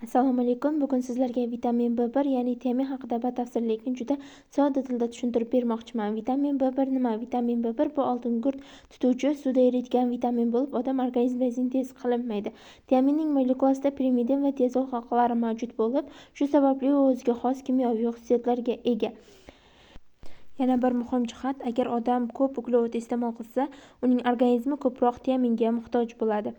Assalomu alaykum. Bugun sizlarga vitamin B1 ya'ni tiamin haqida batafsil lekin juda sodda tilda tushuntirib bermoqchiman. Vitamin B1 nima? Vitamin B1 bu oltin gurt tutuvchi, suvda eriydigan vitamin bo'lib, odam organizmida sintez qilinmaydi. Tiaminning molekulasida pirimidin va tiyazol halqalari mavjud bo'lib, shu sababli u o'ziga xos kimyoviy xususiyatlarga ega. Yana bir muhim jihat, agar odam ko'p uglevod iste'mol qilsa, uning organizmi ko'proq tiaminga muhtoj bo'ladi.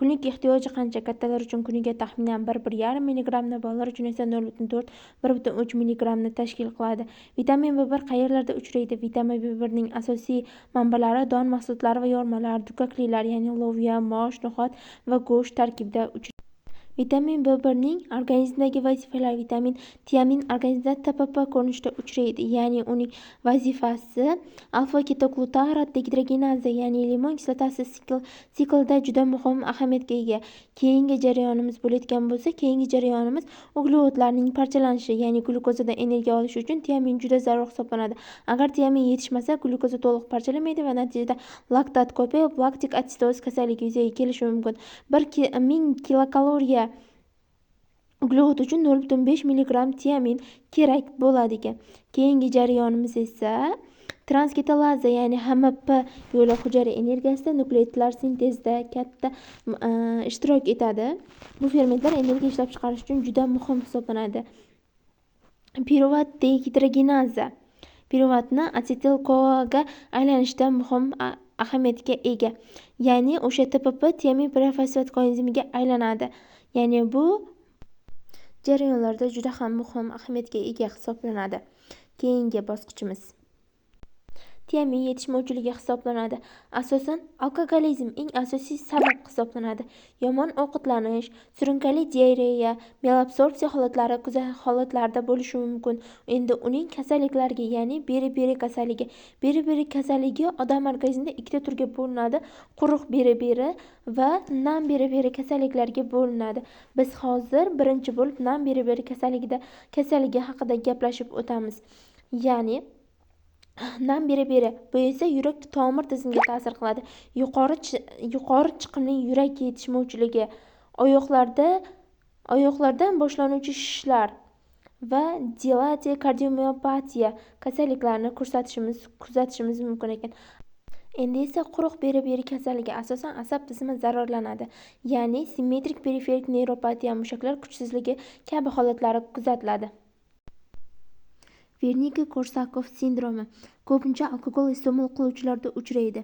Kunlik ehtiyoji qancha? Kattalar uchun kuniga taxminan 1-1,5 mg, bolalar uchun esa 0,4-1,3 mg tashkil qiladi. Vitamin B1 qayerlarda uchraydi? Vitamin B1 ning asosiy manbalari don mahsulotlari va yormalar, dukkaklilar, ya'ni loviya, mosh, no'xat va go'sht tarkibida uchraydi. Vitamin B1 ning organizmdagi vazifalari. Tiamin organizmda TPP ko'rinishida uchraydi, ya'ni uning vazifasi alfa-ketoglutarат dehidrogenaza, ya'ni limon kislotasi siklida juda muhim ahamiyatga ega. Keyingi jarayonimiz bo'layotgan bo'lsa, uglevodlarning parchalanishi, ya'ni glyukozadan energiya olish uchun tiamin juda zarur hisoblanadi. Agar tiamin yetishmasa, glyukoza to'liq parchalanmaydi va natijada laktat ko'payib, laktik atsidoz kasalligi yuzaga kelishi mumkin. 1000 kilokaloriya uglevod uchun 0,5 mg tiamin kerak bo'ladi ekan. Keyingi jarayonimiz esa transketalaza, ya'ni HMP yo'li hujayra energiyasida nukleotidlar sintezida katta ishtirok etadi. Bu fermentlar energiya ishlab chiqarish uchun juda muhim hisoblanadi. Piruvat dehidrogenaza piruvatni asetil-CoAga aylanishda muhim ahamiyatga ega. Ya'ni o'sha TPP tiamin pirofosfat koenzimiga aylanadi. Ya'ni bu jarayonlarda juda ham muhim ahamiyatga ega hisoblanadi. Keyingi bosqichimiz tiamin yetishmovchiligi hisoblanadi. Asosan alkogolizm eng asosiy sabab hisoblanadi. Yomon ovqatlanish, surunkali diareya, malabsorpsiya holatlarida bo'lishi mumkin. Endi uning kasalliklariga, ya'ni beri-beri kasalligi. Beri-beri kasalligi odam organizmida ikkita turga bo'linadi: quruq beri-beri va nam beri-beri kasalliklarga bo'linadi. Biz hozir birinchi bo'lib nam beri-beri kasalligi haqida gaplashib o'tamiz. Ya'ni nam beri-beri bu esa yurak tomir tizimiga ta'sir qiladi. Yuqori chiqimli yurak yetishmovchiligi, oyoqlardan boshlanuvchi shishlar va dilatiya kardiomiyopatiya kasalliklarini kuzatishimiz mumkin ekan. Endi esa quruq beri-beri kasalligi, asosan asab tizimi zararlanadi. Ya'ni simmetrik periferik neyropatiya, mushaklar kuchsizligi kabi holatlari kuzatiladi. Wernicke-Korsakov sindromi ko'pincha alkogol iste'mol qiluvchilarda uchraydi.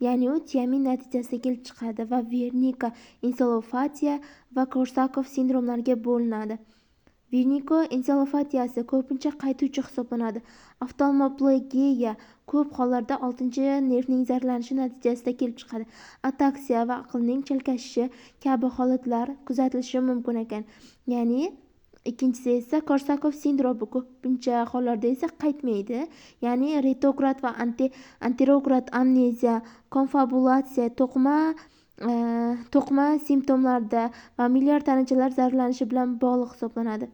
Ya'ni u tiamin natijasida kelib chiqadi va Wernicke enselofatiya va Korsakov sindromlariga bo'linadi. Wernicke enselofatiyasi ko'pincha qaytuvchi hisoblanadi. Oftalmoplegiya ko'p hollarda 6-nervning zararlanishi natijasida kelib chiqadi. Ataksiya va aqlning chalkashishi kabi holatlar kuzatilishi mumkin ekan. Ya'ni ikkinchisi esa Korsakov sindromi ko'pincha hollarda esa qaytmaydi. Ya'ni retrograd va anterograd amneziya, konfabulatsiya, to'qma simptomlarda va milyar tanachalar zararlanishi bilan bog'liq hisoblanadi.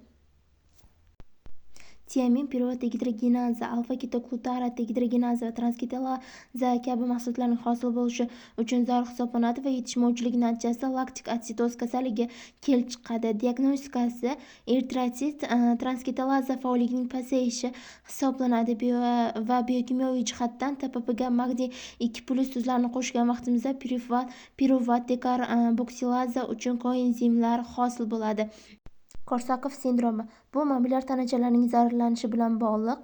Tiamin piruvat dehidrogenaza, alfa-ketoglutarат dehidrogenaza va transketalaza kabi mahsulotlarning hosil bo'lishi uchun zarur hisoblanadi va yetishmovchiligi natijasida laktik atsidoz kasalligi kelib chiqadi. Diagnostikasi eritrosit transketalaza faolligining pasayishi hisoblanadi va biokimyoviy jihatdan TPPga magniy 2+ tuzlarini qo'shgan vaqtimizda piruvat dekarboksilaza uchun koenzimlar hosil bo'ladi. Korsakov sindromi bu mammilar tanachalarning zararlanishi bilan bog'liq.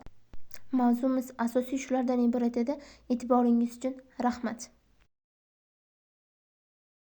Mavzumiz asosiy shulardan iborat edi. E'tiboringiz uchun rahmat.